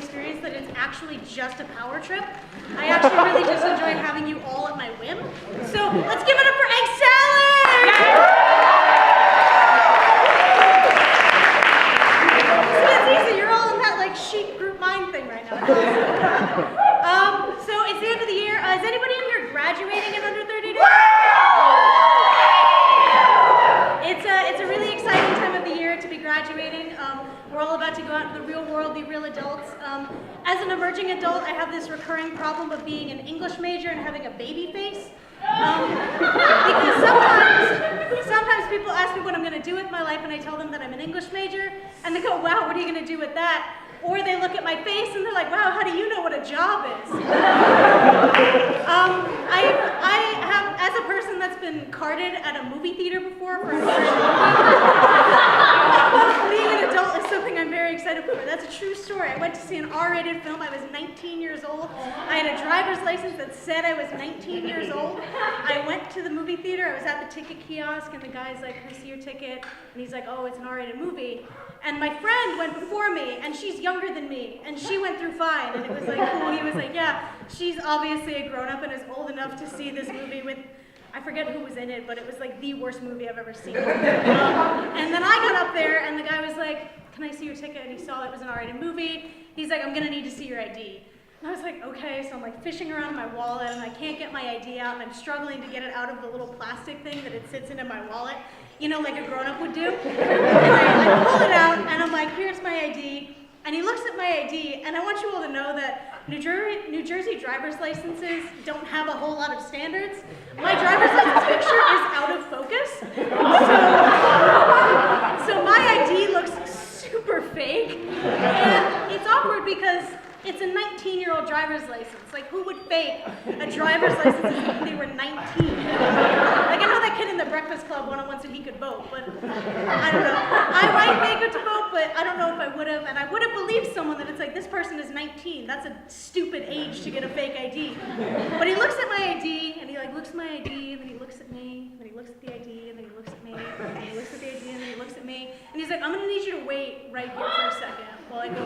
experience that it's actually just a power trip. I actually really just enjoy having you all at my whim. So let's give it up for Egg Salad! See, it's easy. You're all in that like chic group mind thing right now. So it's the end of the year. Is anybody in here graduating in under 30 days? It's a really exciting time of the year to be graduating. We're all about to go out into the real world, be real adults. As an emerging adult, I have this recurring problem of being an English major and having a baby face. Because sometimes people ask me what I'm going to do with my life, and I tell them that I'm an English major, and they go, wow, what are you going to do with that? Or they look at my face and they're like, wow, how do you know what a job is? I have, as a person that's been carded at a movie theater before for an R-rated movie, being an adult is something I'm very excited for. That's a true story. I went to see an R-rated film. I was 19 years old. I had a driver's license that said I was 19 years old. I went to the movie theater. I was at the ticket kiosk, and the guy's like, can I see your ticket? And he's like, oh, it's an R-rated movie. And my friend went before me, and she's younger than me, and she went through fine, and it was like cool. He was like, yeah, she's obviously a grown-up and is old enough to see this movie with, I forget who was in it, but it was like the worst movie I've ever seen. And then I got up there, and the guy was like, can I see your ticket? And he saw it was an R-rated movie. He's like, I'm gonna need to see your ID. And I was like, okay, so I'm like fishing around in my wallet, and I can't get my ID out, and I'm struggling to get it out of the little plastic thing that it sits in my wallet, you know, like a grown-up would do. And I pull it out, and I'm like, here's my ID. And he looks at my ID, and I want you all to know that New Jersey driver's licenses don't have a whole lot of standards. My driver's license picture is out of focus. So my ID looks super fake, and it's awkward because it's a 19-year-old driver's license. Like, who would fake a driver's license if they were 19? Like, I know that kid in the Breakfast Club one-on-one said he could vote, but I don't know. I might fake it to vote, but I don't know if I would have. And I would have believed someone that it's like, this person is 19. That's a stupid age to get a fake ID. But he looks at my ID, and he like looks at my ID, and then he looks at me, and then he looks at the ID, and then he looks at me, and then he looks at the ID, and then he looks at me, and he's like, I'm gonna need you to wait right here for a second while I go.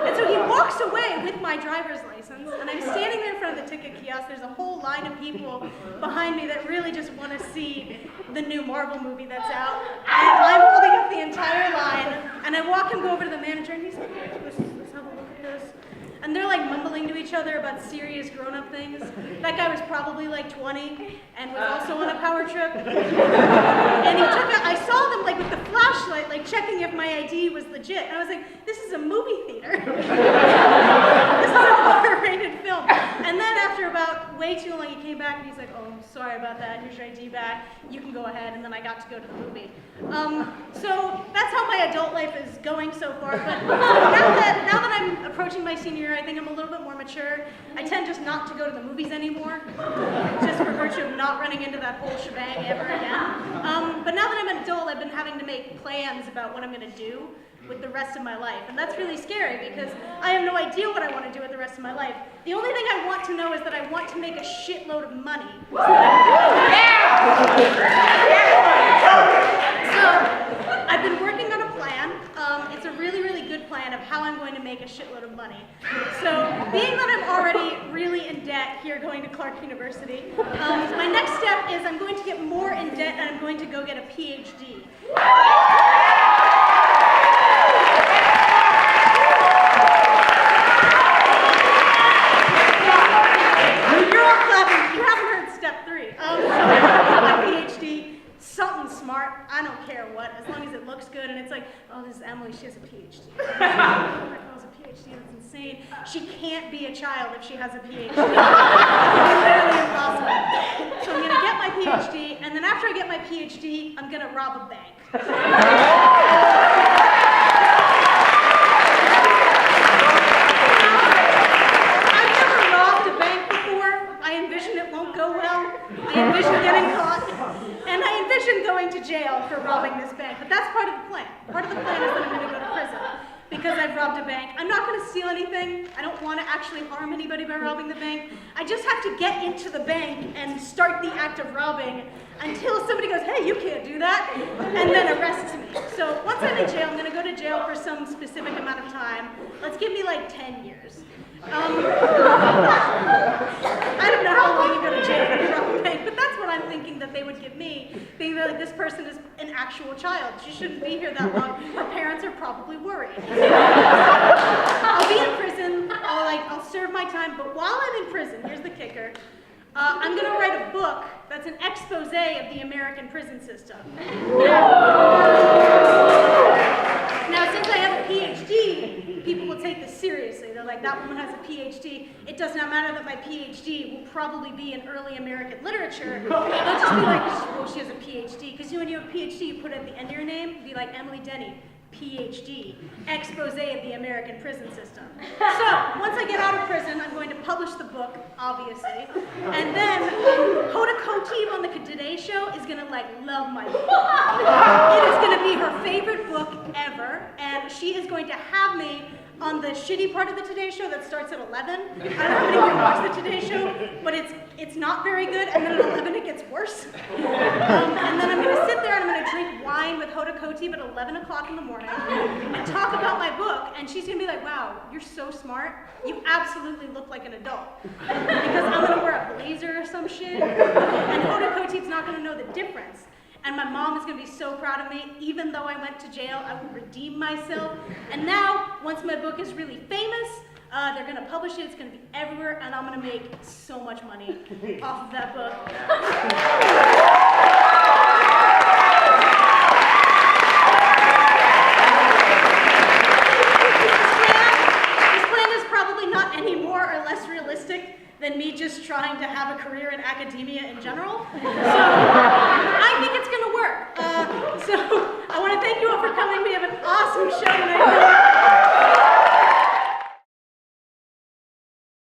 And so he walks away with my driver's license, and I'm standing there in front of the ticket kiosk. There's a whole line of people behind me that really just want to see the new Marvel movie that's out. And I'm holding up the entire line, and I walk and go over to the manager, and he's like, let's have a look at this. And they're like mumbling to each other about serious grown-up things. That guy was probably like 20 and was also on a power trip. And he took out, I saw them like with the flashlight, like checking if my ID was legit. And I was like, this is a movie theater. This is an R-rated film. And then after about way too long, he came back and he's like, oh, I'm sorry about that. Here's your ID back. You can go ahead. And then I got to go to the movie. So that's how my adult life is going so far. But now that I'm approaching my senior year, I think I'm a little bit more mature. I tend just not to go to the movies anymore, just for virtue of not running into that whole shebang ever again. But now that I'm an adult, I've been having to make plans about what I'm going to do with the rest of my life. And that's really scary because I have no idea what I want to do with the rest of my life. The only thing I want to know is that I want to make a shitload of money. So I've been working on a plan. It's a really, really good plan of how I'm going to make a shitload of money. So being that I'm already really in debt here going to Clark University, my next step is I'm going to get more in debt and I'm going to go get a PhD. You're all clapping. You haven't heard step 3. So I'm going to get my PhD. Something smart, I don't care what, as long as it looks good, and it's like, oh, this is Emily, she has a PhD. Oh my God, has a PhD, that's insane. She can't be a child if she has a PhD. It's literally impossible. So I'm gonna get my PhD, and then after I get my PhD, I'm gonna rob a bank. I've never robbed a bank before. I envision it won't go well. I envision getting caught. And I envision going to jail for robbing this bank, but that's part of the plan. Part of the plan is that I'm going to go to prison because I've robbed a bank. I'm not gonna steal anything. I don't wanna actually harm anybody by robbing the bank. I just have to get into the bank and start the act of robbing until somebody goes, hey, you can't do that, and then arrests me. So once I'm in jail, I'm gonna go to jail for some specific amount of time. Let's give me like 10 years. I don't know how long you go to jail for robbing a bank, but that's what I'm thinking that they would give me, being that like, this person is an actual child. She shouldn't be here that long. Her parents are probably worried. I'll be in prison, I'll serve my time, but while I'm in prison, here's the kicker, I'm gonna write a book that's an expose of the American prison system. Now, since I have a PhD, people will take this seriously. They're like, that woman has a PhD. It does not matter that my PhD will probably be in early American literature. They'll just be like, oh, she has a PhD. Because when you have a PhD, you put it at the end of your name, it'd be like Emily Denny, PhD, expose of the American prison system. So, once I get out of prison, I'm going to publish the book, obviously, and then Hoda Kotib on the Today Show is gonna love my book. It is gonna be her favorite book ever, and she is going to have me on the shitty part of the Today Show that starts at 11. I don't know how many of you watch the Today Show, but it's not very good, and then at 11 it gets worse. And then I'm gonna sit there and I'm gonna drink wine with Hoda Kotib at 11 o'clock in the morning and talk about my book, and she's gonna be like, wow, you're so smart. You absolutely look like an adult. Because I'm gonna wear a blazer or some shit, and Hoda Kotib's not gonna know the difference. And my mom is gonna be so proud of me. Even though I went to jail, I will redeem myself. And now, once my book is really famous, they're gonna publish it, it's gonna be everywhere, and I'm gonna make so much money off of that book. This plan is probably not any more or less realistic than me just trying to have a career in academia in general. So I think it's gonna work. So I wanna thank you all for coming. We have an awesome show tonight.